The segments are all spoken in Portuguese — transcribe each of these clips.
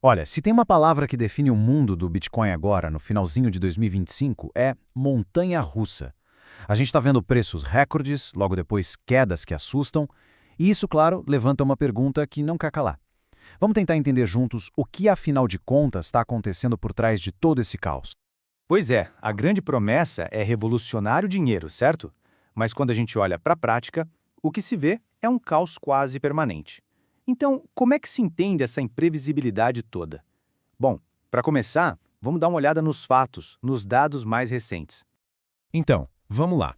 Olha, se tem uma palavra que define o mundo do Bitcoin agora, no finalzinho de 2025, é montanha-russa. A gente está vendo preços recordes, logo depois quedas que assustam, e isso, claro, levanta uma pergunta que não quer calar. Vamos tentar entender juntos o que, afinal de contas, está acontecendo por trás de todo esse caos. Pois é, a grande promessa é revolucionar o dinheiro, certo? Mas quando a gente olha para a prática, o que se vê é um caos quase permanente. Então, como é que se entende essa imprevisibilidade toda? Bom, para começar, vamos dar uma olhada nos fatos, nos dados mais recentes. Então, vamos lá.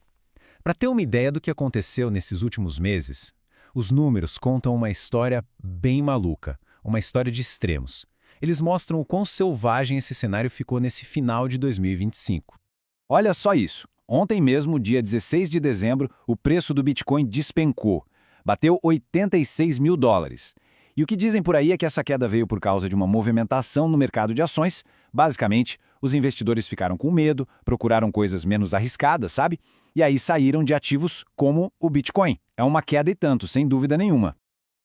Para ter uma ideia do que aconteceu nesses últimos meses, os números contam uma história bem maluca, uma história de extremos. Eles mostram o quão selvagem esse cenário ficou nesse final de 2025. Olha só isso. Ontem mesmo, dia 16 de dezembro, o preço do Bitcoin despencou. Bateu 86 mil dólares. E o que dizem por aí é que essa queda veio por causa de uma movimentação no mercado de ações. Basicamente, os investidores ficaram com medo, procuraram coisas menos arriscadas, sabe? E aí saíram de ativos como o Bitcoin. É uma queda e tanto, sem dúvida nenhuma.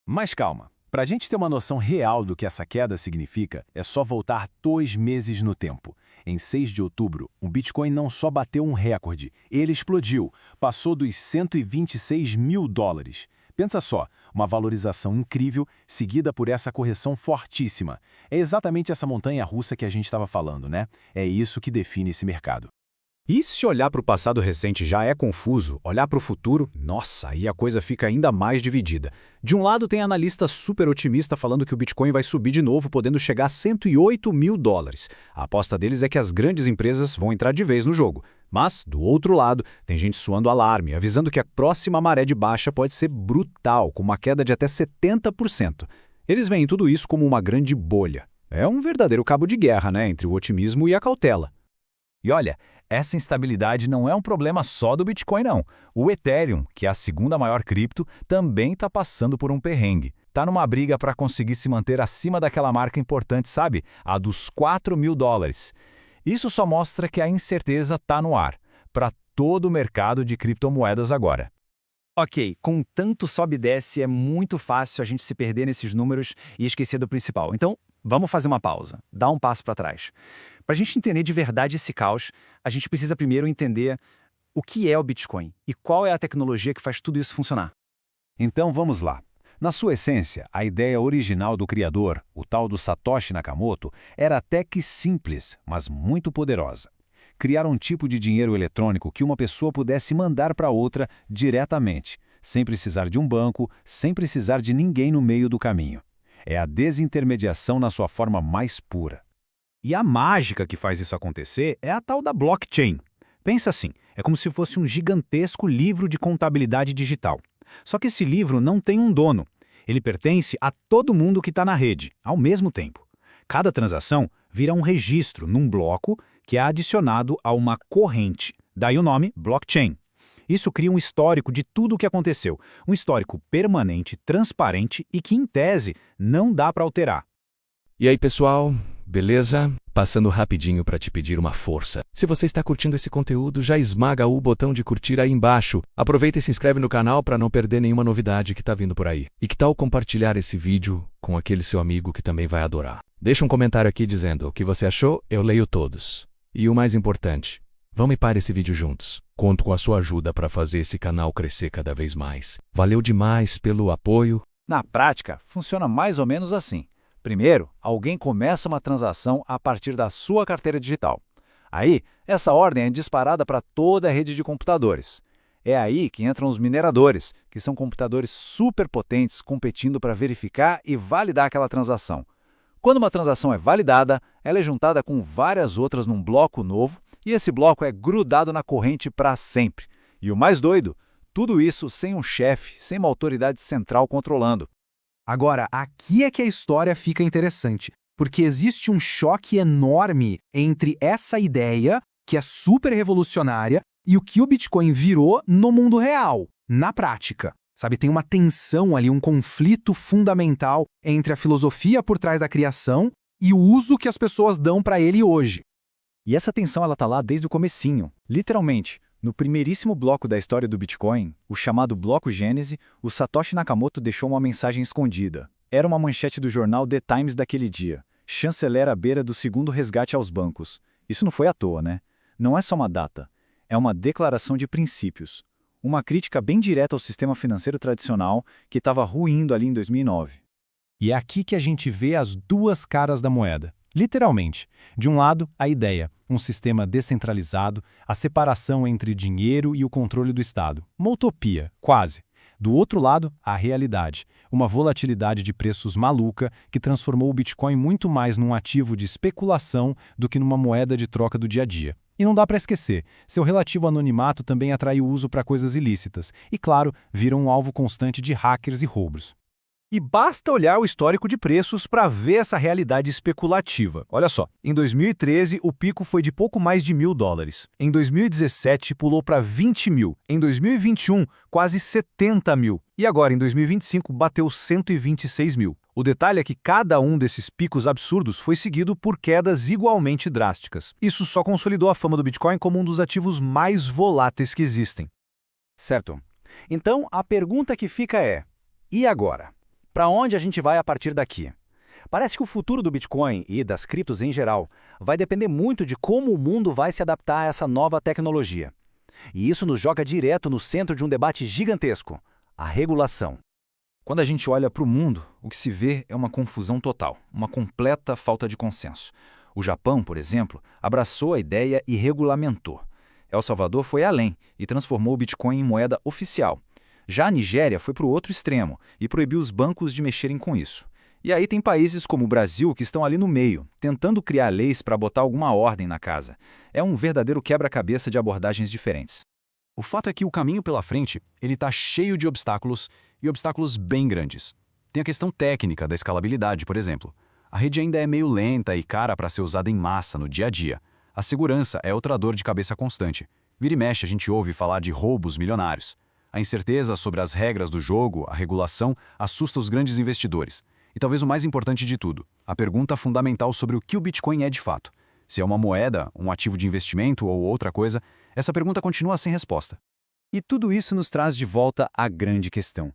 Mas calma, para a gente ter uma noção real do que essa queda significa, é só voltar 2 meses no tempo. Em 6 de outubro, o Bitcoin não só bateu um recorde, ele explodiu, passou dos 126 mil dólares. Pensa só, uma valorização incrível seguida por essa correção fortíssima. É exatamente essa montanha-russa que a gente estava falando, né? É isso que define esse mercado. E se olhar para o passado recente já é confuso, olhar para o futuro, nossa, aí a coisa fica ainda mais dividida. De um lado tem analista super otimista falando que o Bitcoin vai subir de novo, podendo chegar a 108 mil dólares. A aposta deles é que as grandes empresas vão entrar de vez no jogo. Mas, do outro lado, tem gente suando alarme, avisando que a próxima maré de baixa pode ser brutal, com uma queda de até 70%. Eles veem tudo isso como uma grande bolha. É um verdadeiro cabo de guerra, né, entre o otimismo e a cautela. E olha, essa instabilidade não é um problema só do Bitcoin, não. O Ethereum, que é a segunda maior cripto, também está passando por um perrengue. Está numa briga para conseguir se manter acima daquela marca importante, sabe? A dos 4 mil dólares. Isso só mostra que a incerteza está no ar, para todo o mercado de criptomoedas agora. Ok, com tanto sobe e desce, é muito fácil a gente se perder nesses números e esquecer do principal. Então, vamos fazer uma pausa, dar um passo para trás. Para a gente entender de verdade esse caos, a gente precisa primeiro entender o que é o Bitcoin e qual é a tecnologia que faz tudo isso funcionar. Então vamos lá. Na sua essência, a ideia original do criador, o tal do Satoshi Nakamoto, era até que simples, mas muito poderosa. Criar um tipo de dinheiro eletrônico que uma pessoa pudesse mandar para outra diretamente, sem precisar de um banco, sem precisar de ninguém no meio do caminho. É a desintermediação na sua forma mais pura. E a mágica que faz isso acontecer é a tal da blockchain. Pensa assim, é como se fosse um gigantesco livro de contabilidade digital. Só que esse livro não tem um dono. Ele pertence a todo mundo que está na rede, ao mesmo tempo. Cada transação vira um registro num bloco que é adicionado a uma corrente. Daí o nome blockchain. Isso cria um histórico de tudo o que aconteceu. Um histórico permanente, transparente e que, em tese, não dá para alterar. E aí, pessoal? Beleza? Passando rapidinho para te pedir uma força. Se você está curtindo esse conteúdo, já esmaga o botão de curtir aí embaixo. Aproveita e se inscreve no canal para não perder nenhuma novidade que está vindo por aí. E que tal compartilhar esse vídeo com aquele seu amigo que também vai adorar? Deixa um comentário aqui dizendo o que você achou, eu leio todos. E o mais importante, vamos para esse vídeo juntos. Conto com a sua ajuda para fazer esse canal crescer cada vez mais. Valeu demais pelo apoio. Na prática, funciona mais ou menos assim. Primeiro, alguém começa uma transação a partir da sua carteira digital. Aí, essa ordem é disparada para toda a rede de computadores. É aí que entram os mineradores, que são computadores super potentes competindo para verificar e validar aquela transação. Quando uma transação é validada, ela é juntada com várias outras num bloco novo e esse bloco é grudado na corrente para sempre. E o mais doido, tudo isso sem um chefe, sem uma autoridade central controlando. Agora, aqui é que a história fica interessante, porque existe um choque enorme entre essa ideia, que é super revolucionária, e o que o Bitcoin virou no mundo real, na prática. Sabe, tem uma tensão ali, um conflito fundamental entre a filosofia por trás da criação e o uso que as pessoas dão para ele hoje. E essa tensão ela tá lá desde o comecinho, literalmente. No primeiríssimo bloco da história do Bitcoin, o chamado Bloco Gênese, o Satoshi Nakamoto deixou uma mensagem escondida. Era uma manchete do jornal The Times daquele dia. chanceler à beira do segundo resgate aos bancos. Isso não foi à toa, né? Não é só uma data. É uma declaração de princípios. Uma crítica bem direta ao sistema financeiro tradicional que estava ruindo ali em 2009. E é aqui que a gente vê as duas caras da moeda. Literalmente. De um lado, a ideia, um sistema descentralizado, a separação entre dinheiro e o controle do Estado. Uma utopia, quase. Do outro lado, a realidade, uma volatilidade de preços maluca que transformou o Bitcoin muito mais num ativo de especulação do que numa moeda de troca do dia a dia. E não dá para esquecer, seu relativo anonimato também atrai o uso para coisas ilícitas e, claro, vira um alvo constante de hackers e roubos. E basta olhar o histórico de preços para ver essa realidade especulativa. Olha só, em 2013 o pico foi de pouco mais de $1.000. Em 2017 pulou para 20 mil. Em 2021, quase 70 mil. E agora, em 2025, bateu 126 mil. O detalhe é que cada um desses picos absurdos foi seguido por quedas igualmente drásticas. Isso só consolidou a fama do Bitcoin como um dos ativos mais voláteis que existem. Certo. Então, a pergunta que fica é: e agora? Para onde a gente vai a partir daqui? Parece que o futuro do Bitcoin e das criptos em geral vai depender muito de como o mundo vai se adaptar a essa nova tecnologia. E isso nos joga direto no centro de um debate gigantesco: a regulação. Quando a gente olha para o mundo, o que se vê é uma confusão total, uma completa falta de consenso. O Japão, por exemplo, abraçou a ideia e regulamentou. El Salvador foi além e transformou o Bitcoin em moeda oficial. Já a Nigéria foi para o outro extremo e proibiu os bancos de mexerem com isso. E aí tem países como o Brasil que estão ali no meio, tentando criar leis para botar alguma ordem na casa. É um verdadeiro quebra-cabeça de abordagens diferentes. O fato é que o caminho pela frente ele está cheio de obstáculos e obstáculos bem grandes. Tem a questão técnica da escalabilidade, por exemplo. A rede ainda é meio lenta e cara para ser usada em massa no dia a dia. A segurança é outra dor de cabeça constante. Vira e mexe a gente ouve falar de roubos milionários. A incerteza sobre as regras do jogo, a regulação, assusta os grandes investidores. E talvez o mais importante de tudo, a pergunta fundamental sobre o que o Bitcoin é de fato. Se é uma moeda, um ativo de investimento ou outra coisa, essa pergunta continua sem resposta. E tudo isso nos traz de volta à grande questão.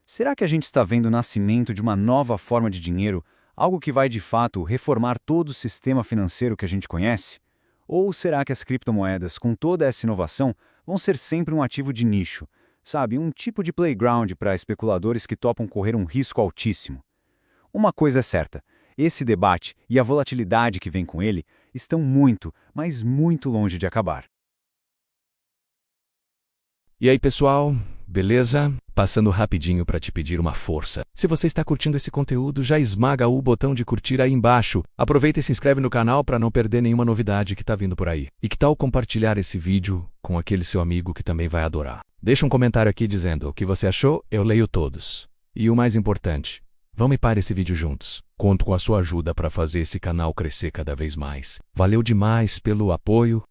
Será que a gente está vendo o nascimento de uma nova forma de dinheiro, algo que vai de fato reformar todo o sistema financeiro que a gente conhece? Ou será que as criptomoedas, com toda essa inovação, vão ser sempre um ativo de nicho? Sabe, um tipo de playground para especuladores que topam correr um risco altíssimo. Uma coisa é certa, esse debate e a volatilidade que vem com ele estão muito, mas muito longe de acabar. E aí, pessoal? Beleza? Passando rapidinho para te pedir uma força. Se você está curtindo esse conteúdo, já esmaga o botão de curtir aí embaixo. Aproveita e se inscreve no canal para não perder nenhuma novidade que está vindo por aí. E que tal compartilhar esse vídeo com aquele seu amigo que também vai adorar? Deixa um comentário aqui dizendo o que você achou, eu leio todos. E o mais importante, vamos para esse vídeo juntos. Conto com a sua ajuda para fazer esse canal crescer cada vez mais. Valeu demais pelo apoio